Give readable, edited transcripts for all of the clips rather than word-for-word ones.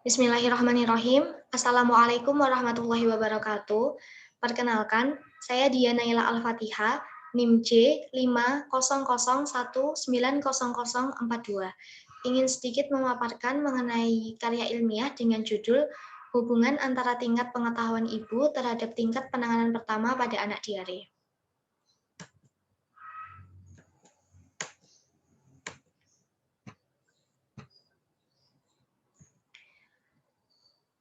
Bismillahirrahmanirrahim. Assalamualaikum warahmatullahi wabarakatuh. Perkenalkan, saya Diana Naila Al-Fatihah, NIM J500190042. Ingin sedikit memaparkan mengenai karya ilmiah dengan judul Hubungan antara tingkat pengetahuan ibu terhadap tingkat penanganan pertama pada anak diare.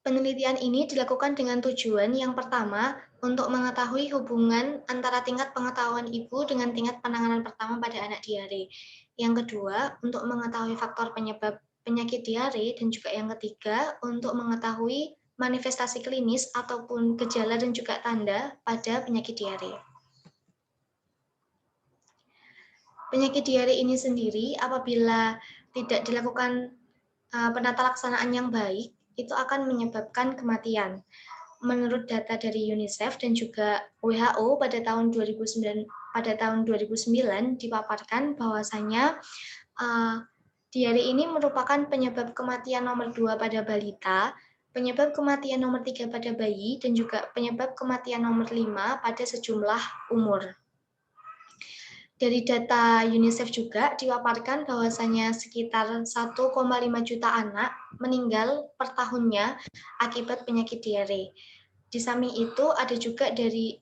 Penelitian ini dilakukan dengan tujuan yang pertama, untuk mengetahui hubungan antara tingkat pengetahuan ibu dengan tingkat penanganan pertama pada anak diare. Yang kedua, untuk mengetahui faktor penyebab penyakit diare, dan juga yang ketiga, untuk mengetahui manifestasi klinis ataupun gejala dan juga tanda pada penyakit diare. Penyakit diare ini sendiri apabila tidak dilakukan penata laksanaan yang baik, itu akan menyebabkan kematian. Menurut data dari UNICEF dan juga WHO pada tahun 2009 dipaparkan bahwasanya diare ini merupakan penyebab kematian nomor 2 pada balita, penyebab kematian nomor 3 pada bayi, dan juga penyebab kematian nomor 5 pada sejumlah umur. Dari data UNICEF juga dipaparkan bahwasanya sekitar 1,5 juta anak meninggal per tahunnya akibat penyakit diare. Di samping itu ada juga dari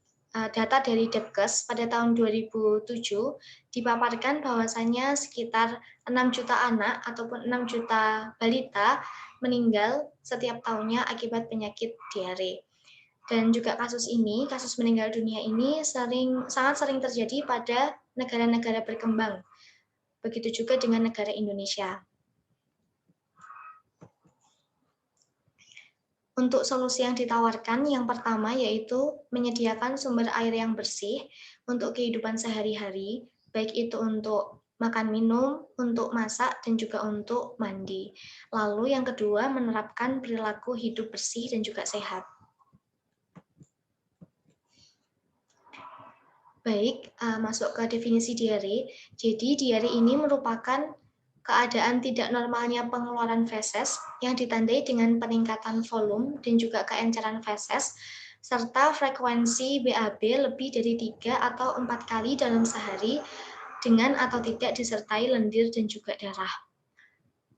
data dari Depkes pada tahun 2007 dipaparkan bahwasanya sekitar 6 juta anak ataupun 6 juta balita meninggal setiap tahunnya akibat penyakit diare. Dan juga kasus meninggal dunia ini sangat sering terjadi pada negara-negara berkembang. Begitu juga dengan negara Indonesia. Untuk solusi yang ditawarkan, yang pertama yaitu menyediakan sumber air yang bersih untuk kehidupan sehari-hari, baik itu untuk makan minum, untuk masak, dan juga untuk mandi. Lalu yang kedua, menerapkan perilaku hidup bersih dan juga sehat. Baik, masuk ke definisi diare. Jadi, diare ini merupakan keadaan tidak normalnya pengeluaran feses yang ditandai dengan peningkatan volume dan juga keenceran feses, serta frekuensi BAB lebih dari 3 atau 4 kali dalam sehari, dengan atau tidak disertai lendir dan juga darah.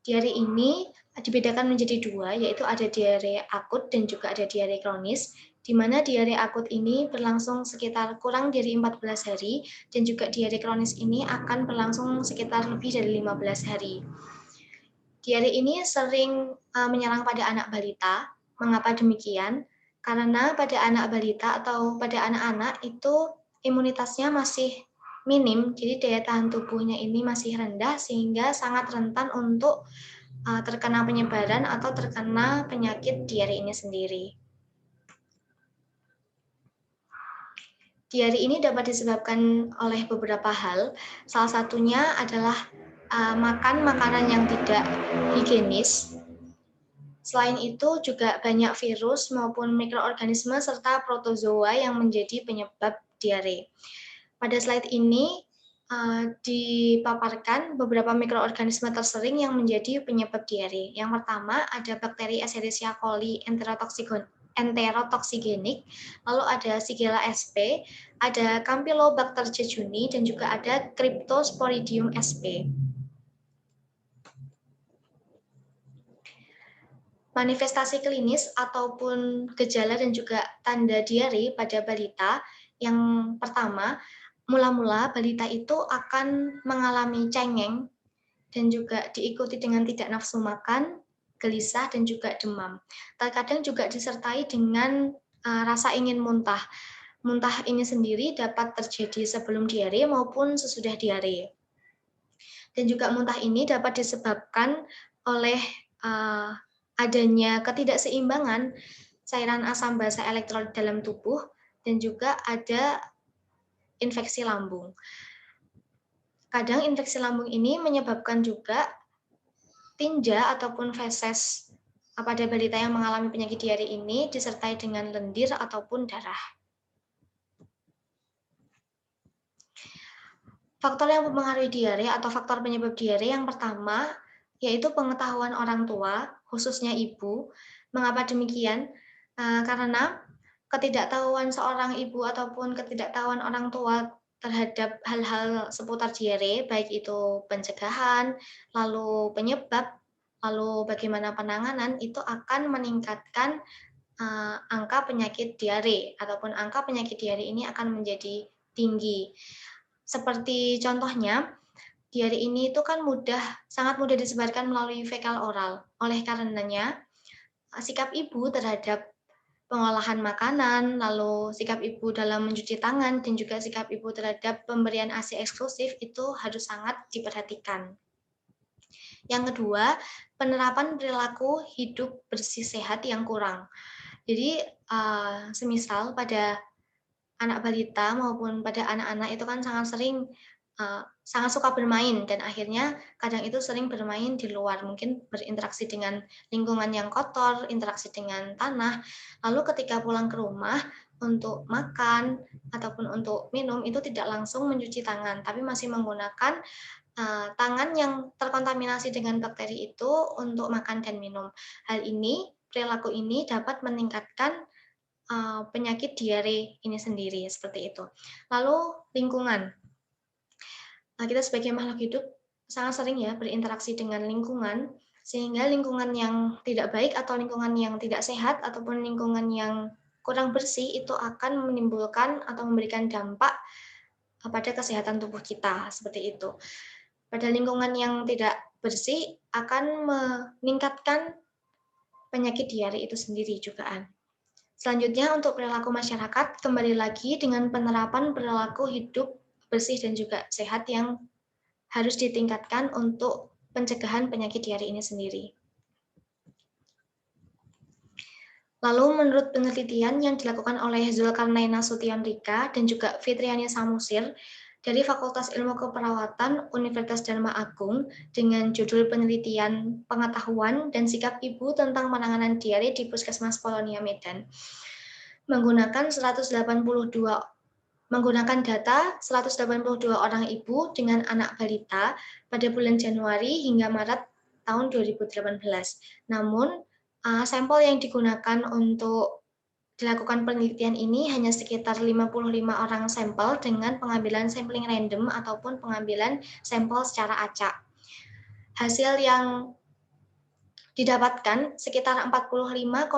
Diare ini dibedakan menjadi dua, yaitu ada diare akut dan juga ada diare kronis, di mana diare akut ini berlangsung sekitar kurang dari 14 hari, dan juga diare kronis ini akan berlangsung sekitar lebih dari 15 hari. Diare ini sering menyerang pada anak balita. Mengapa demikian? Karena pada anak balita atau pada anak-anak itu imunitasnya masih minim, jadi daya tahan tubuhnya ini masih rendah, sehingga sangat rentan untuk terkena penyebaran atau terkena penyakit diare ini sendiri. Diare ini dapat disebabkan oleh beberapa hal. Salah satunya adalah makan makanan yang tidak higienis. Selain itu juga banyak virus maupun mikroorganisme serta protozoa yang menjadi penyebab diare. Pada slide ini dipaparkan beberapa mikroorganisme tersering yang menjadi penyebab diare. Yang pertama ada bakteri Escherichia coli enterotoksigenik, lalu ada Shigella sp, ada Campylobacter jejuni, dan juga ada Cryptosporidium sp. Manifestasi klinis ataupun gejala dan juga tanda diare pada balita, yang pertama, mula-mula balita itu akan mengalami cengeng dan juga diikuti dengan tidak nafsu makan, gelisah, dan juga demam. Terkadang juga disertai dengan rasa ingin muntah. Muntah ini sendiri dapat terjadi sebelum diare maupun sesudah diare. Dan juga muntah ini dapat disebabkan oleh adanya ketidakseimbangan cairan asam basa elektrolit dalam tubuh, dan juga ada infeksi lambung. Kadang infeksi lambung ini menyebabkan juga tinja ataupun feses pada balita yang mengalami penyakit diare ini disertai dengan lendir ataupun darah. Faktor yang mempengaruhi diare atau faktor penyebab diare yang pertama yaitu pengetahuan orang tua, khususnya ibu. Mengapa demikian? Karena ketidaktahuan seorang ibu ataupun ketidaktahuan orang tua terhadap hal-hal seputar diare, baik itu pencegahan, lalu penyebab, lalu bagaimana penanganan, itu akan meningkatkan angka penyakit diare ataupun angka penyakit diare ini akan menjadi tinggi. Seperti contohnya, diare ini itu kan sangat mudah disebarkan melalui fekal oral. Oleh karenanya, sikap ibu terhadap pengolahan makanan, lalu sikap ibu dalam mencuci tangan, dan juga sikap ibu terhadap pemberian ASI eksklusif itu harus sangat diperhatikan. Yang kedua, penerapan perilaku hidup bersih sehat yang kurang. Jadi, semisal pada anak balita maupun pada anak-anak itu kan sangat suka bermain dan akhirnya kadang itu sering bermain di luar, mungkin berinteraksi dengan lingkungan yang kotor, interaksi dengan tanah. Lalu ketika pulang ke rumah untuk makan ataupun untuk minum itu tidak langsung mencuci tangan, tapi masih menggunakan tangan yang terkontaminasi dengan bakteri itu untuk makan dan minum. Perilaku ini dapat meningkatkan penyakit diare ini sendiri, seperti itu. Lalu lingkungan. Kita sebagai makhluk hidup sangat sering ya berinteraksi dengan lingkungan, sehingga lingkungan yang tidak baik atau lingkungan yang tidak sehat ataupun lingkungan yang kurang bersih itu akan menimbulkan atau memberikan dampak pada kesehatan tubuh kita, seperti itu. Pada lingkungan yang tidak bersih akan meningkatkan penyakit diare itu sendiri jugaan. Selanjutnya untuk perilaku masyarakat, kembali lagi dengan penerapan perilaku hidup bersih dan juga sehat yang harus ditingkatkan untuk pencegahan penyakit diare ini sendiri. Lalu menurut penelitian yang dilakukan oleh Zulkarnain Nasution Rika dan juga Fitriani Samusir dari Fakultas Ilmu Keperawatan Universitas Dharma Agung dengan judul penelitian pengetahuan dan sikap ibu tentang penanganan diare di Puskesmas Polonia Medan. Menggunakan data 182 orang ibu dengan anak balita pada bulan Januari hingga Maret tahun 2018. Namun, sampel yang digunakan untuk dilakukan penelitian ini hanya sekitar 55 orang sampel dengan pengambilan sampling random ataupun pengambilan sampel secara acak. Hasil yang didapatkan sekitar 45,5%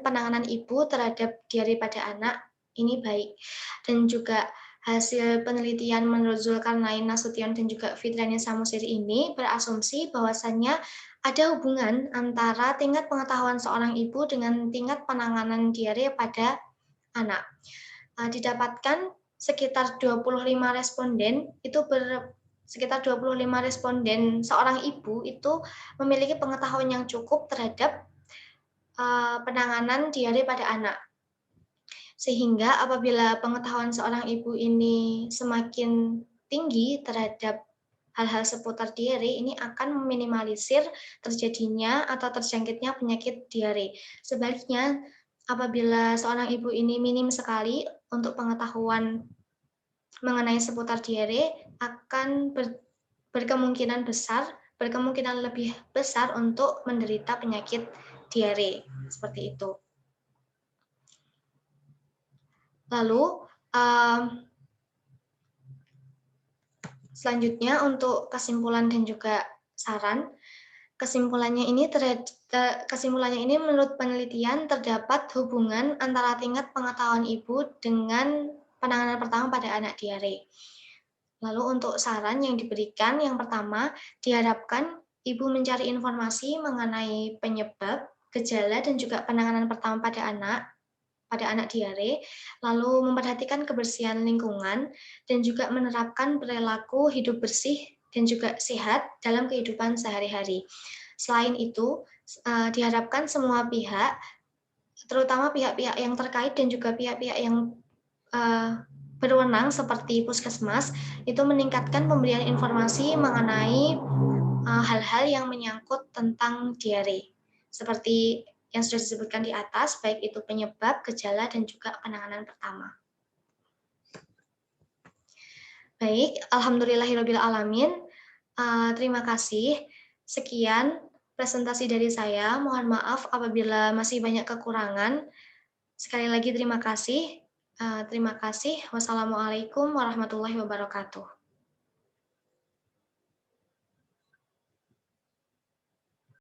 penanganan ibu terhadap diare pada anak ini baik. Dan juga hasil penelitian menurut Zulkarnain Nasution dan juga Fitriani Samusir ini berasumsi bahwasannya ada hubungan antara tingkat pengetahuan seorang ibu dengan tingkat penanganan diare pada anak. Didapatkan sekitar 25 responden sekitar 25 responden seorang ibu itu memiliki pengetahuan yang cukup terhadap penanganan diare pada anak. Sehingga apabila pengetahuan seorang ibu ini semakin tinggi terhadap hal-hal seputar diare, ini akan meminimalisir terjadinya atau terjangkitnya penyakit diare. Sebaliknya, apabila seorang ibu ini minim sekali untuk pengetahuan mengenai seputar diare, akan berkemungkinan lebih besar untuk menderita penyakit diare, seperti itu. Lalu, selanjutnya untuk kesimpulan dan juga saran. Kesimpulannya ini menurut penelitian terdapat hubungan antara tingkat pengetahuan ibu dengan penanganan pertama pada anak diare. Lalu untuk saran yang diberikan, yang pertama, diharapkan ibu mencari informasi mengenai penyebab, gejala, dan juga penanganan pertama pada anak diare, lalu memperhatikan kebersihan lingkungan, dan juga menerapkan perilaku hidup bersih dan juga sehat dalam kehidupan sehari-hari. Selain itu, diharapkan semua pihak, terutama pihak-pihak yang terkait dan juga pihak-pihak yang berwenang seperti puskesmas, itu meningkatkan pemberian informasi mengenai hal-hal yang menyangkut tentang diare, seperti yang sudah disebutkan di atas, baik itu penyebab, gejala, dan juga penanganan pertama. Baik, alhamdulillahirabbil alamin. Terima kasih. Sekian presentasi dari saya. Mohon maaf apabila masih banyak kekurangan. Sekali lagi terima kasih. Terima kasih. Wassalamualaikum warahmatullahi wabarakatuh.